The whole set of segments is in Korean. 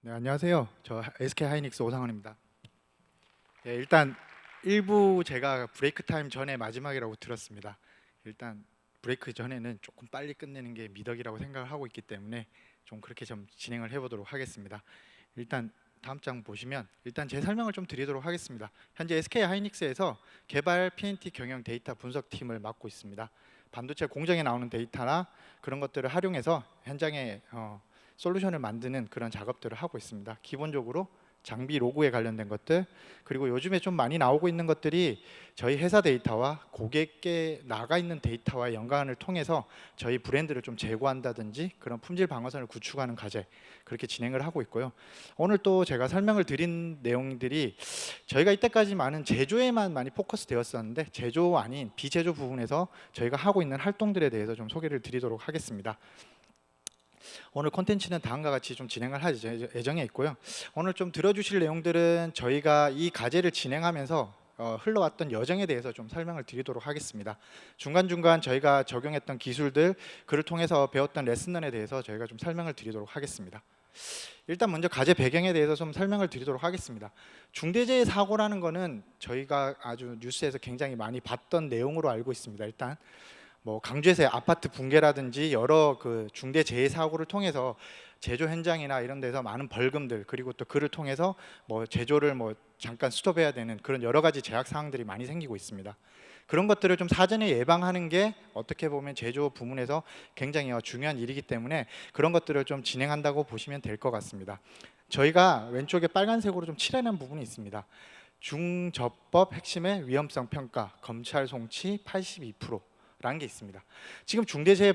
네, 안녕하세요. 저 SK 하이닉스 오상원입니다. 네, 일단 일부 제가 브레이크 타임 전에 마지막이라고 들었습니다. 일단 브레이크 전에는 조금 빨리 끝내는 게 미덕이라고 생각을 하고 있기 때문에 좀 그렇게 좀 진행을 해보도록 하겠습니다. 일단 다음 장 보시면 일단 제 설명을 좀 드리도록 하겠습니다. 현재 SK 하이닉스에서 개발 PNT 경영 데이터 분석팀을 맡고 있습니다. 반도체 공정에 나오는 데이터나 그런 것들을 활용해서 현장에 솔루션을 만드는 그런 작업들을 하고 있습니다. 기본적으로 장비 로고에 관련된 것들, 그리고 요즘에 좀 많이 나오고 있는 것들이 저희 회사 데이터와 고객께 나가 있는 데이터와 연관을 통해서 저희 브랜드를 좀 제고한다든지 그런 품질 방어선을 구축하는 과제, 그렇게 진행을 하고 있고요. 오늘 또 제가 설명을 드린 내용들이 저희가 이때까지 많은 제조에만 많이 포커스 되었었는데 제조 아닌 비제조 부분에서 저희가 하고 있는 활동들에 대해서 좀 소개를 드리도록 하겠습니다. 오늘 콘텐츠는 다음과 같이 좀 진행을 할 예정에 있고요. 오늘 좀 들어주실 내용들은 저희가 이 과제를 진행하면서 흘러왔던 여정에 대해서 좀 설명을 드리도록 하겠습니다. 중간중간 저희가 적용했던 기술들, 그를 통해서 배웠던 레슨런에 대해서 저희가 좀 설명을 드리도록 하겠습니다. 일단 먼저 과제 배경에 대해서 좀 설명을 드리도록 하겠습니다. 중대재해 사고라는 거는 저희가 아주 뉴스에서 굉장히 많이 봤던 내용으로 알고 있습니다. 일단 뭐 강주에서의 아파트 붕괴라든지 여러 그 중대 재해 사고를 통해서 제조 현장이나 이런 데서 많은 벌금들, 그리고 또 그를 통해서 뭐 제조를 뭐 잠깐 스톱해야 되는 그런 여러 가지 제약 사항들이 많이 생기고 있습니다. 그런 것들을 좀 사전에 예방하는 게 어떻게 보면 제조 부문에서 굉장히 중요한 일이기 때문에 그런 것들을 좀 진행한다고 보시면 될 것 같습니다. 저희가 왼쪽에 빨간색으로 좀 칠해놓은 부분이 있습니다. 중접법 핵심의 위험성 평가, 검찰 송치 82%. 라는 게 있습니다. 지금 중대재해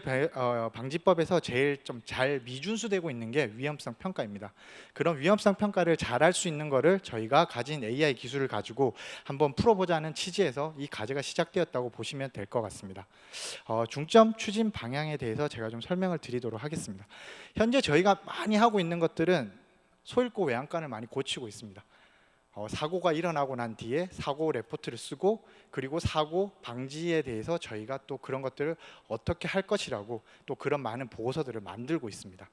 방지법에서 제일 좀 잘 미준수되고 있는 게 위험성 평가입니다. 그런 위험성 평가를 잘 할 수 있는 거를 저희가 가진 AI 기술을 가지고 한번 풀어보자는 취지에서 이 과제가 시작되었다고 보시면 될 것 같습니다. 중점 추진 방향에 대해서 제가 좀 설명을 드리도록 하겠습니다. 현재 저희가 많이 하고 있는 것들은 소잃고 외양간을 많이 고치고 있습니다. 사고가 일어나고 난 뒤에 사고 레포트를 쓰고, 그리고 사고 방지에 대해서 저희가 또 그런 것들을 어떻게 할 것이라고 또 그런 많은 보고서들을 만들고 있습니다.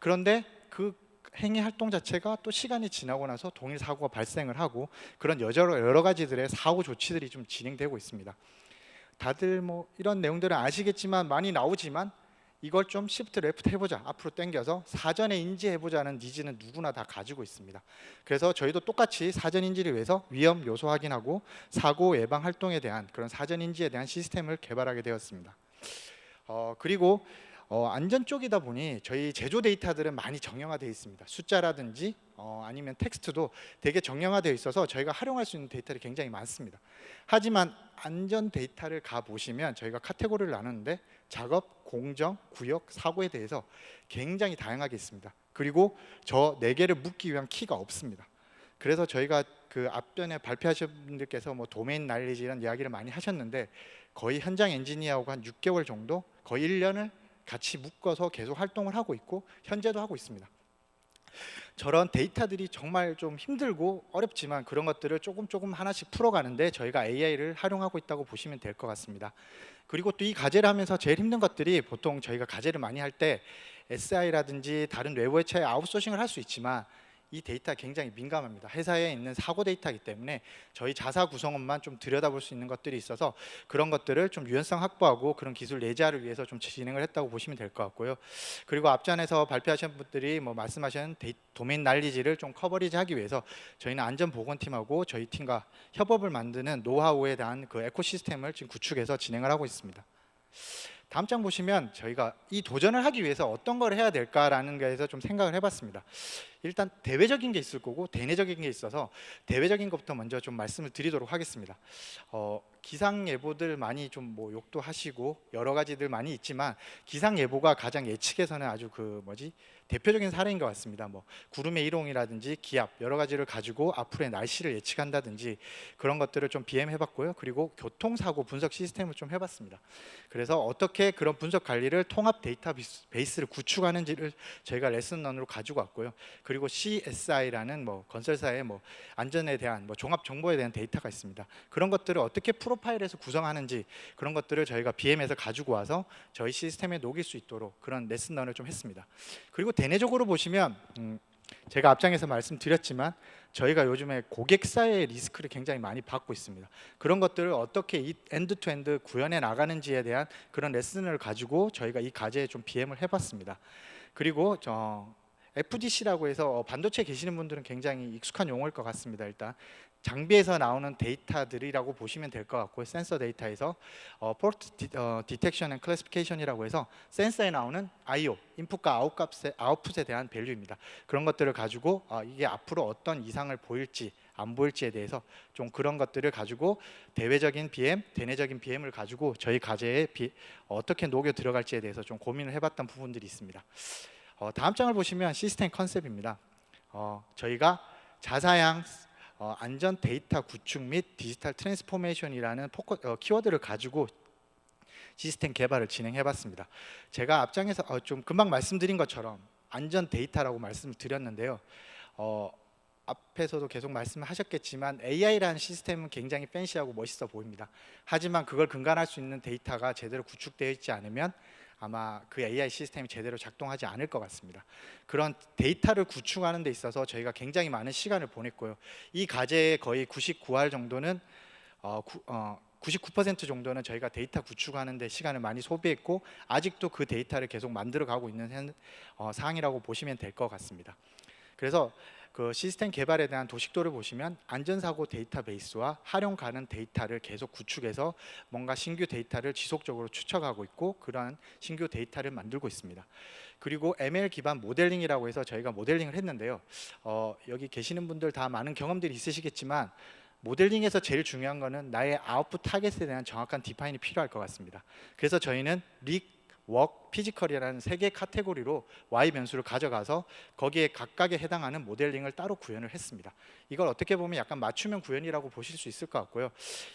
그런데 그 행위 활동 자체가 또 시간이 지나고 나서 동일 사고가 발생을 하고 그런 여러 가지들의 사고 조치들이 좀 진행되고 있습니다. 다들 뭐 이런 내용들은 아시겠지만 많이 나오지만 이걸 좀 시프트 레프트 해보자, 앞으로 당겨서 사전에 인지해보자는 니즈는 누구나 다 가지고 있습니다. 그래서 저희도 똑같이 사전 인지를 위해서 위험 요소 확인하고 사고 예방 활동에 대한 그런 사전 인지에 대한 시스템을 개발하게 되었습니다. 그리고 안전 쪽이다 보니 저희 제조 데이터들은 많이 정형화되어 있습니다. 숫자라든지 아니면 텍스트도 되게 정형화되어 있어서 저희가 활용할 수 있는 데이터들이 굉장히 많습니다. 하지만 안전 데이터를 가보시면 저희가 카테고리를 나누는데 작업, 공정, 구역, 사고에 대해서 굉장히 다양하게 있습니다. 그리고 저 4개를 묶기 위한 키가 없습니다. 그래서 저희가 그 앞전에 발표하신 분들께서 뭐 도메인 날리지 이런 이야기를 많이 하셨는데 거의 현장 엔지니어하고 한 6개월 정도, 거의 1년을 같이 묶어서 계속 활동을 하고 있고 현재도 하고 있습니다. 저런 데이터들이 정말 좀 힘들고 어렵지만 그런 것들을 조금 하나씩 풀어가는데 저희가 AI를 활용하고 있다고 보시면 될 것 같습니다. 그리고 또 이 과제를 하면서 제일 힘든 것들이, 보통 저희가 과제를 많이 할 때 SI라든지 다른 외부 회사에 아웃소싱을 할 수 있지만 이 데이터가 굉장히 민감합니다. 회사에 있는 사고 데이터이기 때문에 저희 자사 구성원만 좀 들여다볼 수 있는 것들이 있어서 그런 것들을 좀 유연성 확보하고 그런 기술 내재화를 위해서 좀 진행을 했다고 보시면 될 것 같고요. 그리고 앞전에서 발표하신 분들이 뭐 말씀하신 도메인 난리지를 좀 커버리지하기 위해서 저희는 안전보건팀하고 저희 팀과 협업을 만드는 노하우에 대한 그 에코시스템을 지금 구축해서 진행을 하고 있습니다. 다음 장 보시면 저희가 이 도전을 하기 위해서 어떤 걸 해야 될까라는 거에서 좀 생각을 해봤습니다. 일단 대외적인 게 있을 거고 대내적인 게 있어서 대외적인 것부터 먼저 좀 말씀을 드리도록 하겠습니다. 기상 예보들 많이 좀 뭐 욕도 하시고 여러 가지들 많이 있지만 기상 예보가 가장 예측에서는 아주 그 대표적인 사례인 것 같습니다. 뭐 구름의 이동이라든지 기압 여러 가지를 가지고 앞으로의 날씨를 예측한다든지 그런 것들을 좀 BM-해봤고요. 그리고 교통사고 분석 시스템을 좀 해봤습니다. 그래서 어떻게 그런 분석 관리를 통합 데이터베이스를 구축하는지를 저희가 레슨런으로 가지고 왔고요. 그리고 CSI라는 뭐 건설사의 뭐 안전에 대한 뭐 종합 정보에 대한 데이터가 있습니다. 그런 것들을 어떻게 프로파일에서 구성하는지 그런 것들을 저희가 BM에서 가지고 와서 저희 시스템에 녹일 수 있도록 그런 레슨런을 좀 했습니다. 그리고 대내적으로 보시면 제가 앞장에서 말씀드렸지만 저희가 요즘에 고객사의 리스크를 굉장히 많이 받고 있습니다. 그런 것들을 어떻게 이 엔드 투 엔드 구현해 나가는지에 대한 그런 레슨을 가지고 저희가 이 과제에 좀 BM을 해봤습니다. 그리고 FDC라고 해서 반도체 계시는 분들은 굉장히 익숙한 용어일 것 같습니다. 일단 장비에서 나오는 데이터들이라고 보시면 될 것 같고요. 센서 데이터에서 포트 디텍션 앤 클래시피케이션이라고 해서 센서에 나오는 I/O 인풋과 아웃풋에 대한 밸류입니다. 그런 것들을 가지고 이게 앞으로 어떤 이상을 보일지 안 보일지에 대해서 좀 그런 것들을 가지고 대외적인 BM, 대내적인 BM을 가지고 저희 과제에 어떻게 녹여 들어갈지에 대해서 좀 고민을 해봤던 부분들이 있습니다. 다음 장을 보시면 시스템 컨셉입니다. 저희가 자사양 안전 데이터 구축 및 디지털 트랜스포메이션이라는 키워드를 가지고 시스템 개발을 진행해봤습니다. 제가 앞장에서 좀 금방 말씀드린 것처럼 안전 데이터라고 말씀을 드렸는데요. 앞에서도 계속 말씀하셨겠지만 AI라는 시스템은 굉장히 팬시하고 멋있어 보입니다. 하지만 그걸 근간할 수 있는 데이터가 제대로 구축되어 있지 않으면 아마 그 AI 시스템이 제대로 작동하지 않을 것 같습니다. 그런 데이터를 구축하는 데 있어서 저희가 굉장히 많은 시간을 보냈고요. 이 과제의 거의 99할 정도는 99% 정도는 저희가 데이터 구축하는 데 시간을 많이 소비했고 아직도 그 데이터를 계속 만들어가고 있는 사항이라고 보시면 될 것 같습니다. 그래서 그 시스템 개발에 대한 도식도를 보시면 안전사고 데이터베이스와 활용 가능 데이터를 계속 구축해서 뭔가 신규 데이터를 지속적으로 추적하고 있고 그러한 신규 데이터를 만들고 있습니다. 그리고 ML 기반 모델링이라고 해서 저희가 모델링을 했는데요. 여기 계시는 분들 다 많은 경험들이 있으시겠지만 모델링에서 제일 중요한 거는 나의 아웃풋 타겟에 대한 정확한 디파인이 필요할 것 같습니다. 그래서 저희는 릭, 워크, 피지컬이라는 세 개의 카테고리로 Y 변수를 가져가서 거기에 각각에 해당하는 모델링을 따로 구현을 했습니다. 이걸 어떻게 보면 약간 맞춤형 구현이라고 보실 수 있을 것 같고요.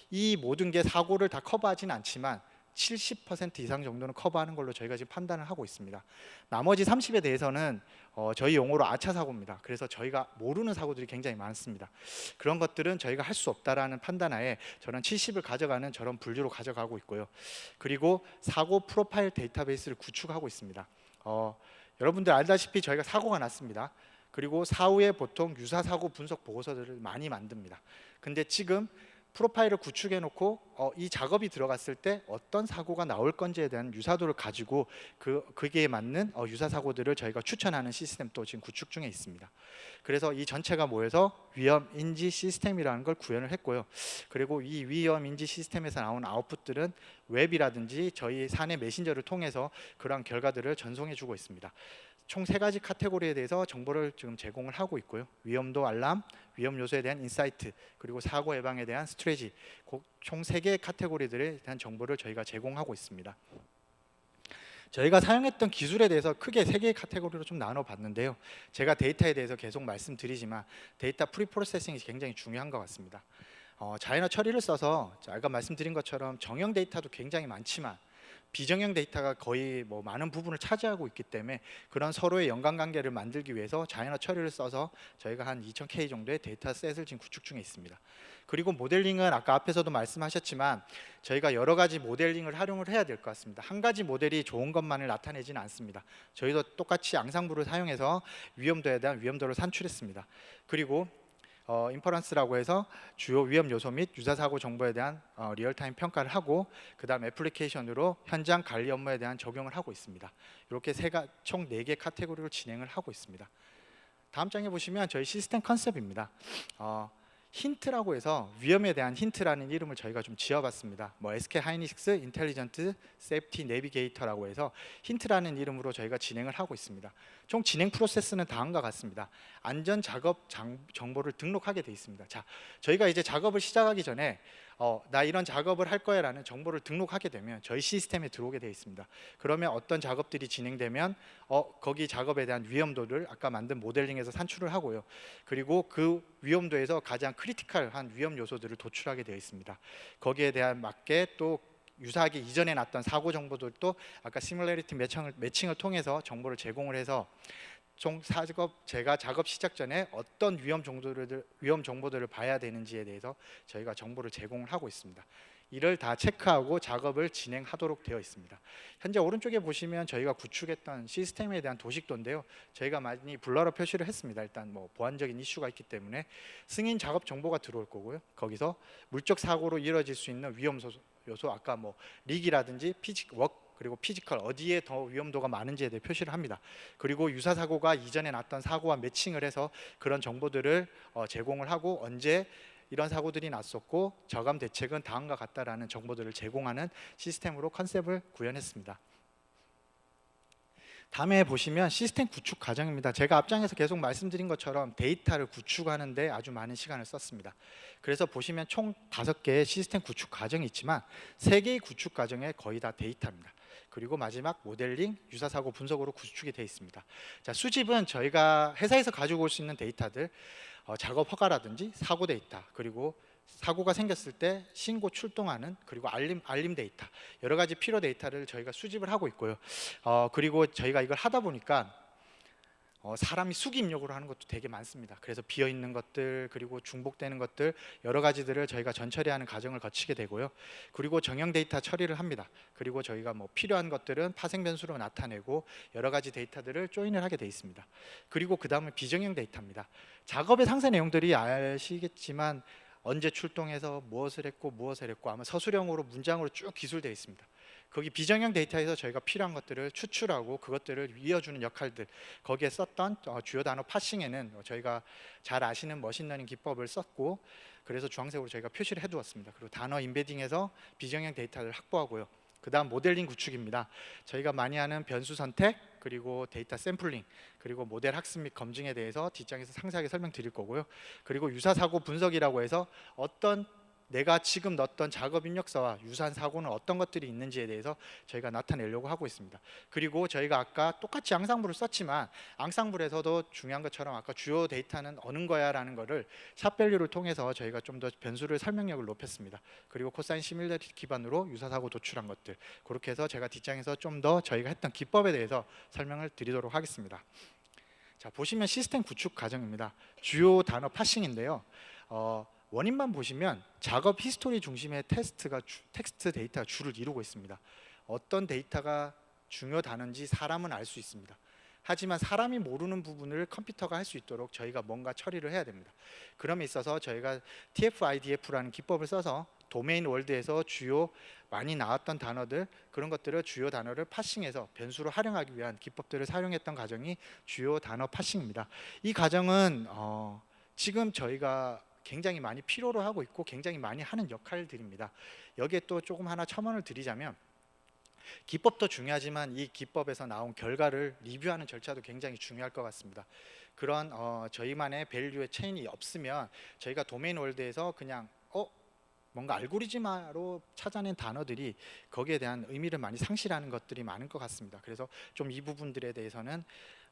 이 모든 게 사고를 다 커버하지는 않지만 70% 이상 정도는 커버하는 걸로 저희가 지금 판단을 하고 있습니다. 나머지 30에 대해서는 저희 용어로 아차 사고입니다. 그래서 저희가 모르는 사고들이 굉장히 많습니다. 그런 것들은 저희가 할 수 없다라는 판단하에 저는 70을 가져가는 저런 분류로 가져가고 있고요. 그리고 사고 프로파일 데이터베이스를 구축하고 있습니다. 여러분들 알다시피 저희가 사고가 났습니다. 그리고 사후에 보통 유사 사고 분석 보고서들을 많이 만듭니다. 근데 지금 프로파일을 구축해 놓고 이 작업이 들어갔을 때 어떤 사고가 나올 건지에 대한 유사도를 가지고 그게 맞는 유사 사고들을 저희가 추천하는 시스템도 지금 구축 중에 있습니다. 그래서 이 전체가 모여서 위험 인지 시스템이라는 걸 구현을 했고요. 그리고 이 위험 인지 시스템에서 나온 아웃풋들은 웹이라든지 저희 사내 메신저를 통해서 그러한 결과들을 전송해 주고 있습니다. 총 3가지 카테고리에 대해서 정보를 지금 제공을 하고 있고요. 위험도 알람, 위험 요소에 대한 인사이트, 그리고 사고 예방에 대한 스트래지, 총 3개의 카테고리들에 대한 정보를 저희가 제공하고 있습니다. 저희가 사용했던 기술에 대해서 크게 3개의 카테고리로 좀 나눠봤는데요. 제가 데이터에 대해서 계속 말씀드리지만 데이터 프리프로세싱이 굉장히 중요한 것 같습니다. 자연어 처리를 써서 아까 말씀드린 것처럼 정형 데이터도 굉장히 많지만 비정형 데이터가 거의 많은 부분을 차지하고 있기 때문에 그런 서로의 연관관계를 만들기 위해서 자연어 처리를 써서 저희가 한 2000K 정도의 데이터셋을 지금 구축 중에 있습니다. 그리고 모델링은 아까 앞에서도 말씀하셨지만 저희가 여러 가지 모델링을 활용을 해야 될 것 같습니다. 한 가지 모델이 좋은 것만을 나타내지는 않습니다. 저희도 똑같이 앙상블을 사용해서 위험도에 대한 위험도를 산출했습니다. 그리고 인퍼런스라고 해서 주요 위험 요소 및 유사 사고 정보에 대한 리얼타임 평가를 하고 그 다음 애플리케이션으로 현장 관리 업무에 대한 적용을 하고 있습니다. 이렇게 총 4개 카테고리를 진행을 하고 있습니다. 다음 장에 보시면 저희 시스템 컨셉입니다. 힌트라고 해서 위험에 대한 힌트라는 이름을 저희가 좀 지어봤습니다. SK 하이닉스 인텔리전트 세이프티 내비게이터라고 해서 힌트라는 이름으로 저희가 진행을 하고 있습니다. 총 진행 프로세스는 다음과 같습니다. 안전 작업 정보를 등록하게 돼 있습니다. 자, 저희가 이제 작업을 시작하기 전에 나 이런 작업을 할 거야 라는 정보를 등록하게 되면 저희 시스템에 들어오게 되어 있습니다. 그러면 어떤 작업들이 진행되면 거기 작업에 대한 위험도를 아까 만든 모델링에서 산출을 하고요. 그리고 그 위험도에서 가장 크리티컬한 위험 요소들을 도출하게 되어 있습니다. 거기에 대한 맞게 또 유사하게 이전에 났던 사고 정보들도 아까 시뮬레리티 매칭을 통해서 정보를 제공을 해서 제가 작업 시작 전에 어떤 위험 정보들을 봐야 되는지에 대해서 저희가 정보를 제공을 하고 있습니다. 이를 다 체크하고 작업을 진행하도록 되어 있습니다. 현재 오른쪽에 보시면 저희가 구축했던 시스템에 대한 도식도인데요. 저희가 많이 블러로 표시를 했습니다. 일단 뭐 보안적인 이슈가 있기 때문에 승인 작업 정보가 들어올 거고요. 거기서 물적 사고로 이뤄질 수 있는 위험 요소 아까 뭐 릭이라든지 그리고 피지컬 어디에 더 위험도가 많은지에 대해 표시를 합니다. 그리고 유사 사고가 이전에 났던 사고와 매칭을 해서 그런 정보들을 제공을 하고 언제 이런 사고들이 났었고 저감 대책은 다음과 같다라는 정보들을 제공하는 시스템으로 컨셉을 구현했습니다. 다음에 보시면 시스템 구축 과정입니다. 제가 앞장에서 계속 말씀드린 것처럼 데이터를 구축하는데 아주 많은 시간을 썼습니다. 그래서 보시면 총 5개의 시스템 구축 과정이 있지만 3개의 구축 과정에 거의 다 데이터입니다. 그리고 마지막 모델링, 유사사고 분석으로 구축이 되어 있습니다. 자, 수집은 저희가 회사에서 가지고 올 수 있는 데이터들, 작업 허가라든지 사고 데이터, 그리고 사고가 생겼을 때 신고 출동하는 그리고 알림 데이터 여러 가지 필요 데이터를 저희가 수집을 하고 있고요. 그리고 저희가 이걸 하다 보니까 사람이 수기 입력으로 하는 것도 되게 많습니다. 그래서 비어 있는 것들 그리고 중복되는 것들 여러 가지들을 저희가 전처리하는 과정을 거치게 되고요. 그리고 정형 데이터 처리를 합니다. 그리고 저희가 뭐 필요한 것들은 파생 변수로 나타내고 여러 가지 데이터들을 조인을 하게 돼 있습니다. 그리고 그 다음은 비정형 데이터입니다. 작업의 상세 내용들이 아시겠지만 언제 출동해서 무엇을 했고 아마 서술형으로 문장으로 쭉 기술되어 있습니다. 거기 비정형 데이터에서 저희가 필요한 것들을 추출하고 그것들을 이어주는 역할들 거기에 썼던 주요 단어 파싱에는 저희가 잘 아시는 머신러닝 기법을 썼고 그래서 주황색으로 저희가 표시를 해두었습니다. 그리고 단어 인베딩에서 비정형 데이터를 확보하고요. 그 다음 모델링 구축입니다. 저희가 많이 하는 변수 선택 그리고 데이터 샘플링 그리고 모델 학습 및 검증에 대해서 뒷장에서 상세하게 설명드릴 거고요. 그리고 유사사고 분석이라고 해서 어떤 내가 지금 넣었던 작업 입력서와 유사한 사고는 어떤 것들이 있는지에 대해서 저희가 나타내려고 하고 있습니다. 그리고 저희가 아까 똑같이 앙상블을 썼지만 앙상블에서도 중요한 것처럼 아까 주요 데이터는 어느 거야 라는 거를 샵밸류를 통해서 저희가 좀 더 변수를 설명력을 높였습니다. 그리고 코사인 시뮬레이터 기반으로 유사사고 도출한 것들 그렇게 해서 제가 뒷장에서 좀 더 저희가 했던 기법에 대해서 설명을 드리도록 하겠습니다. 자, 보시면 시스템 구축 과정입니다. 주요 단어 파싱인데요. 원인만 보시면 작업 히스토리 중심의 텍스트 데이터가 주를 이루고 있습니다. 어떤 데이터가 중요 단어인지 사람은 알 수 있습니다. 하지만 사람이 모르는 부분을 컴퓨터가 할 수 있도록 저희가 뭔가 처리를 해야 됩니다. 그럼에 있어서 저희가 TF-IDF라는 기법을 써서 도메인 월드에서 주요 많이 나왔던 단어들 그런 것들을 주요 단어를 파싱해서 변수로 활용하기 위한 기법들을 사용했던 과정이 주요 단어 파싱입니다. 이 과정은 지금 저희가 굉장히 많이 필요로 하고 있고 굉장히 많이 하는 역할들입니다. 여기에 또 조금 하나 첨언을 드리자면 기법도 중요하지만 이 기법에서 나온 결과를 리뷰하는 절차도 굉장히 중요할 것 같습니다. 그런 저희만의 밸류의 체인이 없으면 저희가 도메인 월드에서 그냥 뭔가 알고리즘화로 찾아낸 단어들이 거기에 대한 의미를 많이 상실하는 것들이 많은 것 같습니다. 그래서 좀 이 부분들에 대해서는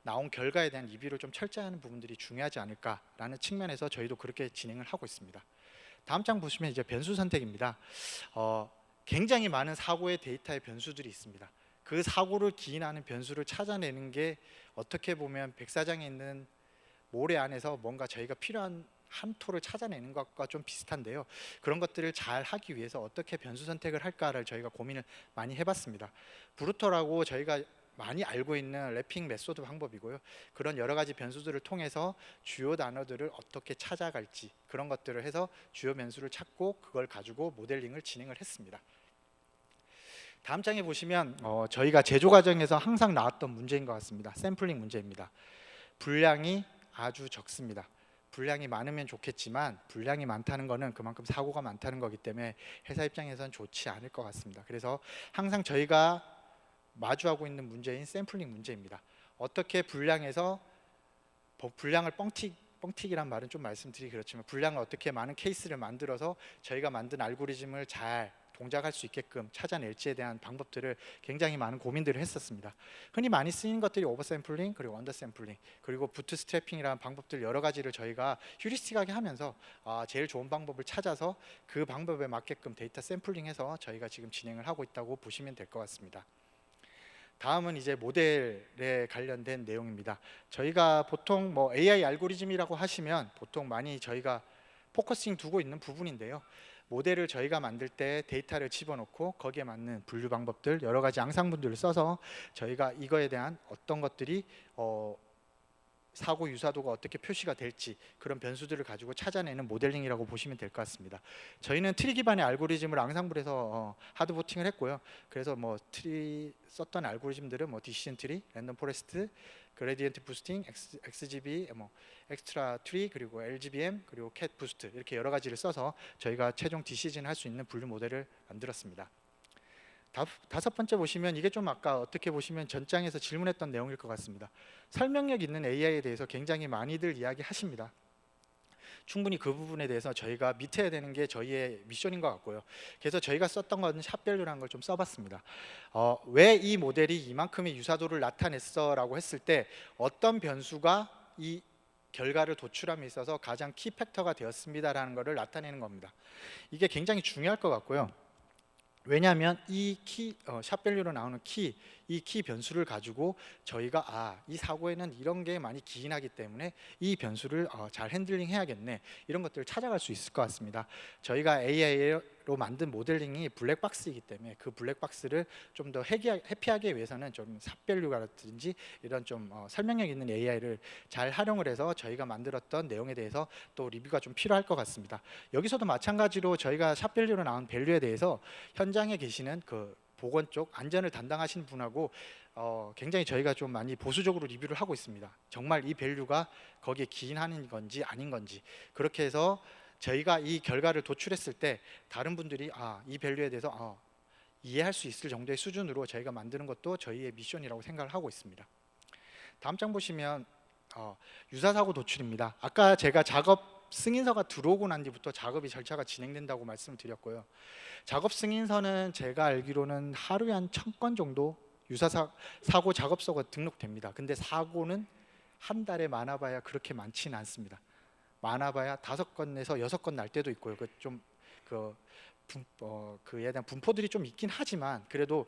나온 결과에 대한 리뷰를 좀 철저히 하는 부분들이 중요하지 않을까라는 측면에서 저희도 그렇게 진행을 하고 있습니다. 다음 장 보시면 이제 변수 선택입니다. 굉장히 많은 사고의 데이터의 변수들이 있습니다. 그 사고를 기인하는 변수를 찾아내는 게 어떻게 보면 백사장에 있는 모래 안에서 뭔가 저희가 필요한 함토를 찾아내는 것과 좀 비슷한데요. 그런 것들을 잘 하기 위해서 어떻게 변수 선택을 할까를 저희가 고민을 많이 해봤습니다. 브루터라고 저희가 많이 알고 있는 래핑 메소드 방법이고요. 그런 여러 가지 변수들을 통해서 주요 단어들을 어떻게 찾아갈지 그런 것들을 해서 주요 변수를 찾고 그걸 가지고 모델링을 진행을 했습니다. 다음 장에 보시면 저희가 제조 과정에서 항상 나왔던 문제인 것 같습니다. 샘플링 문제입니다. 분량이 아주 적습니다. 분량이 많으면 좋겠지만 분량이 많다는 것은 그만큼 사고가 많다는 거기 때문에 회사 입장에서는 좋지 않을 것 같습니다. 그래서 항상 저희가 마주하고 있는 문제인 샘플링 문제입니다. 어떻게 분량에서 분량을 뻥튀기란 말은 좀 말씀드리기 그렇지만 분량을 어떻게 많은 케이스를 만들어서 저희가 만든 알고리즘을 잘 동작할 수 있게끔 찾아낼지에 대한 방법들을 굉장히 많은 고민들을 했었습니다. 흔히 많이 쓰이는 것들이 오버샘플링 그리고 언더샘플링 그리고 부트스트래핑이라는 방법들 여러 가지를 저희가 휴리스틱하게 하면서 제일 좋은 방법을 찾아서 그 방법에 맞게끔 데이터 샘플링해서 저희가 지금 진행을 하고 있다고 보시면 될 것 같습니다. 다음은 이제 모델에 관련된 내용입니다. 저희가 보통 뭐 AI 알고리즘이라고 하시면 보통 많이 저희가 포커싱 두고 있는 부분인데요. 모델을 저희가 만들 때 데이터를 집어넣고 거기에 맞는 분류 방법들 여러 가지 앙상블들을 써서 저희가 이거에 대한 어떤 것들이 사고 유사도가 어떻게 표시가 될지 그런 변수들을 가지고 찾아내는 모델링이라고 보시면 될 것 같습니다. 저희는 트리 기반의 알고리즘을 앙상블에서 하드보팅을 했고요. 그래서 뭐 트리 썼던 알고리즘들은 뭐 디시전 트리, 랜덤 포레스트, 그레디언트 부스팅, XGB, 뭐 엑스트라 트리, 그리고 LGBM, 그리고 캣 부스트 이렇게 여러 가지를 써서 저희가 최종 디시전 할 수 있는 분류 모델을 만들었습니다. 다섯 번째 보시면 이게 좀 아까 어떻게 보시면 전장에서 질문했던 내용일 것 같습니다. 설명력 있는 AI에 대해서 굉장히 많이들 이야기하십니다. 충분히 그 부분에 대해서 저희가 밑에 되는 게 저희의 미션인 것 같고요. 그래서 저희가 썼던 건 샵밸류라는 걸 좀 써봤습니다. 왜 이 모델이 이만큼의 유사도를 나타냈어라고 했을 때 어떤 변수가 이 결과를 도출함에 있어서 가장 키 팩터가 되었습니다라는 것을 나타내는 겁니다. 이게 굉장히 중요할 것 같고요. 왜냐하면 이 키, 샵밸류로 나오는 키, 이 키 변수를 가지고 저희가 이 사고에는 이런 게 많이 기인하기 때문에 이 변수를 잘 핸들링 해야겠네 이런 것들을 찾아갈 수 있을 것 같습니다. 저희가 AI로 만든 모델링이 블랙박스이기 때문에 그 블랙박스를 좀 더 해피하기 위해서는 좀 샵밸류라든지 이런 좀 설명력 있는 AI를 잘 활용을 해서 저희가 만들었던 내용에 대해서 또 리뷰가 좀 필요할 것 같습니다. 여기서도 마찬가지로 저희가 샵밸류로 나온 밸류에 대해서 현장에 계시는 그 보건 쪽 안전을 담당하시는 분하고 굉장히 저희가 좀 많이 보수적으로 리뷰를 하고 있습니다. 정말 이 밸류가 거기에 기인하는 건지 아닌 건지 그렇게 해서 저희가 이 결과를 도출했을 때 다른 분들이 이 밸류에 대해서 이해할 수 있을 정도의 수준으로 저희가 만드는 것도 저희의 미션이라고 생각을 하고 있습니다. 다음 장 보시면 유사사고 도출입니다. 아까 제가 작업 승인서가 들어오고 난 뒤부터 작업이 절차가 진행된다고 말씀을 드렸고요. 작업 승인서는 제가 알기로는 하루에 한 1000건 정도 유사사고 작업서가 등록됩니다. 근데 사고는 한 달에 많아봐야 그렇게 많지는 않습니다. 많아봐야 5건에서 6건 날 때도 있고요. 그에 대한 분포들이 좀 있긴 하지만 그래도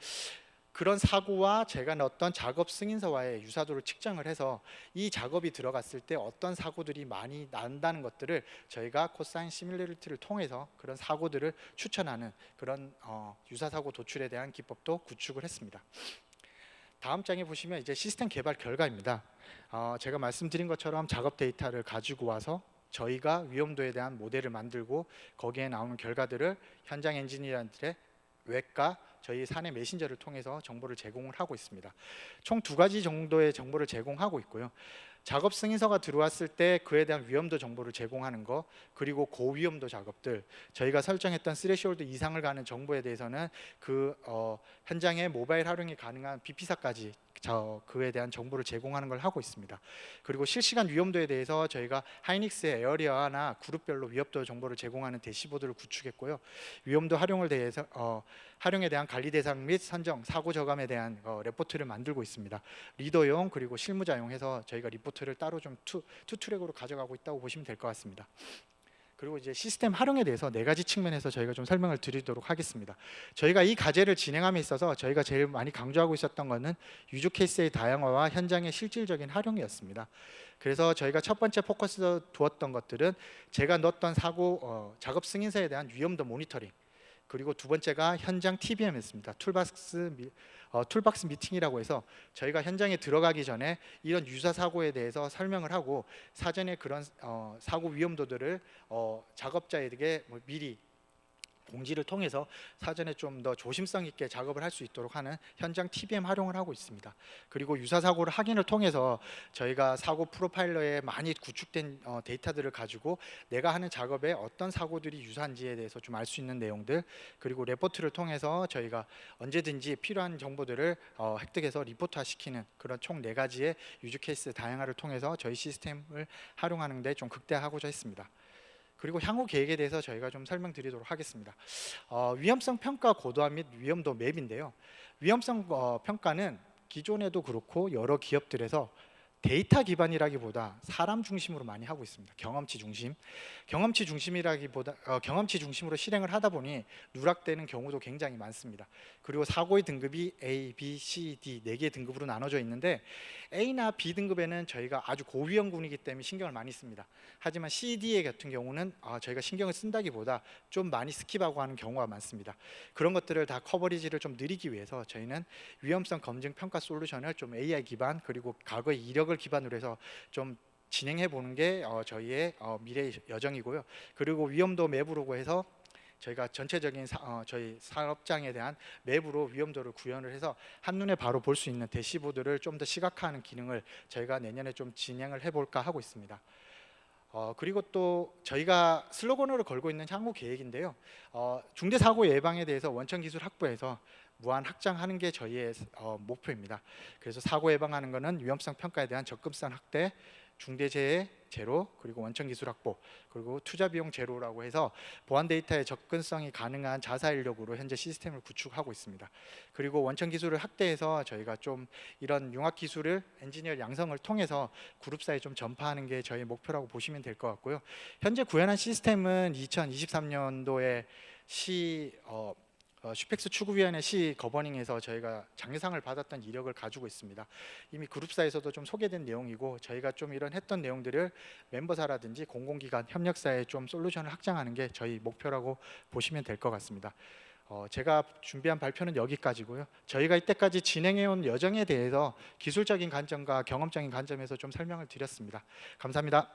그런 사고와 제가 넣었던 작업 승인서와의 유사도를 측정을 해서 이 작업이 들어갔을 때 어떤 사고들이 많이 난다는 것들을 저희가 코사인 시뮬레이터를 통해서 그런 사고들을 추천하는 그런 유사사고 도출에 대한 기법도 구축을 했습니다. 다음 장에 보시면 이제 시스템 개발 결과입니다. 제가 말씀드린 것처럼 작업 데이터를 가지고 와서 저희가 위험도에 대한 모델을 만들고 거기에 나오는 결과들을 현장 엔지니어들의 웹과 저희 사내 메신저를 통해서 정보를 제공을 하고 있습니다. 총 2가지 정도의 정보를 제공하고 있고요. 작업 승인서가 들어왔을 때 그에 대한 위험도 정보를 제공하는 거, 그리고 고위험도 작업들, 저희가 설정했던 스레시홀드 이상을 가는 정보에 대해서는 현장에 모바일 활용이 가능한 BP사까지 그에 대한 정보를 제공하는 걸 하고 있습니다. 그리고 실시간 위험도에 대해서 저희가 하이닉스의 에어리어나 그룹별로 위험도 정보를 제공하는 대시보드를 구축했고요. 위험도 활용에 대한 관리 대상 및 선정, 사고 저감에 대한 레포트를 만들고 있습니다. 리더용 그리고 실무자용 해서 저희가 리포트를 따로 좀 투 트랙으로 가져가고 있다고 보시면 될 것 같습니다. 그리고 이제 시스템 활용에 대해서 4가지 측면에서 저희가 좀 설명을 드리도록 하겠습니다. 저희가 이 과제를 진행함에 있어서 저희가 제일 많이 강조하고 있었던 것은 유즈 케이스의 다양화와 현장의 실질적인 활용이었습니다. 그래서 저희가 첫 번째 포커스 두었던 것들은 제가 넣었던 사고 작업 승인서에 대한 위험도 모니터링, 그리고 두 번째가 현장 TBM이었습니다. 툴박스 미팅이라고 해서 저희가 현장에 들어가기 전에 이런 유사 사고에 대해서 설명을 하고 사전에 그런 사고 위험도들을 작업자에게 미리 공지를 통해서 사전에 좀 더 조심성 있게 작업을 할 수 있도록 하는 현장 TBM 활용을 하고 있습니다. 그리고 유사 사고를 확인을 통해서 저희가 사고 프로파일러에 많이 구축된 데이터들을 가지고 내가 하는 작업에 어떤 사고들이 유사한지에 대해서 좀 알 수 있는 내용들, 그리고 레포트를 통해서 저희가 언제든지 필요한 정보들을 획득해서 리포트화 시키는 그런 총 4가지의 유즈 케이스 다양화를 통해서 저희 시스템을 활용하는 데 좀 극대화하고자 했습니다. 그리고 향후 계획에 대해서 저희가 좀 설명드리도록 하겠습니다. 위험성 평가 고도화 및 위험도 맵인데요. 위험성 평가는 기존에도 그렇고 여러 기업들에서 데이터 기반이라기보다 사람 중심으로 많이 하고 있습니다. 경험치 중심. 경험치 중심이라기보다 경험치 중심으로 실행을 하다 보니 누락되는 경우도 굉장히 많습니다. 그리고 사고의 등급이 A, B, C, D 4개의 등급으로 나눠져 있는데 A나 B 등급에는 저희가 아주 고위험군이기 때문에 신경을 많이 씁니다. 하지만 C, D 같은 경우는 저희가 신경을 쓴다기보다 좀 많이 스킵하고 하는 경우가 많습니다. 그런 것들을 다 커버리지를 좀 늘리기 위해서 저희는 위험성 검증 평가 솔루션을 좀 AI 기반 그리고 과거의 이력을 기반으로 해서 좀 진행해 보는 게 저희의 미래의 여정이고요. 그리고 위험도 맵으로 해서 저희가 전체적인 저희 산업장에 대한 맵으로 위험도를 구현을 해서 한눈에 바로 볼 수 있는 대시보드를 좀 더 시각화하는 기능을 저희가 내년에 좀 진행을 해볼까 하고 있습니다. 그리고 또 저희가 슬로건으로 걸고 있는 향후 계획인데요. 중대 사고 예방에 대해서 원천 기술 확보해서 무한 확장하는 게 저희의 목표입니다. 그래서 사고 예방하는 것은 위험성 평가에 대한 접근성 확대, 중대재해 제로, 그리고 원천 기술 확보, 그리고 투자 비용 제로라고 해서 보안 데이터의 접근성이 가능한 자사 인력으로 현재 시스템을 구축하고 있습니다. 그리고 원천 기술을 확대해서 저희가 좀 이런 융합 기술을 엔지니어 양성을 통해서 그룹사에 좀 전파하는 게 저희 목표라고 보시면 될 것 같고요. 현재 구현한 시스템은 2023년도에 슈펙스 추구위원회 시 거버닝에서 저희가 장려상을 받았던 이력을 가지고 있습니다. 이미 그룹사에서도 좀 소개된 내용이고 저희가 좀 이런 했던 내용들을 멤버사라든지 공공기관 협력사에 좀 솔루션을 확장하는 게 저희 목표라고 보시면 될 것 같습니다. 제가 준비한 발표는 여기까지고요. 저희가 이때까지 진행해온 여정에 대해서 기술적인 관점과 경험적인 관점에서 좀 설명을 드렸습니다. 감사합니다.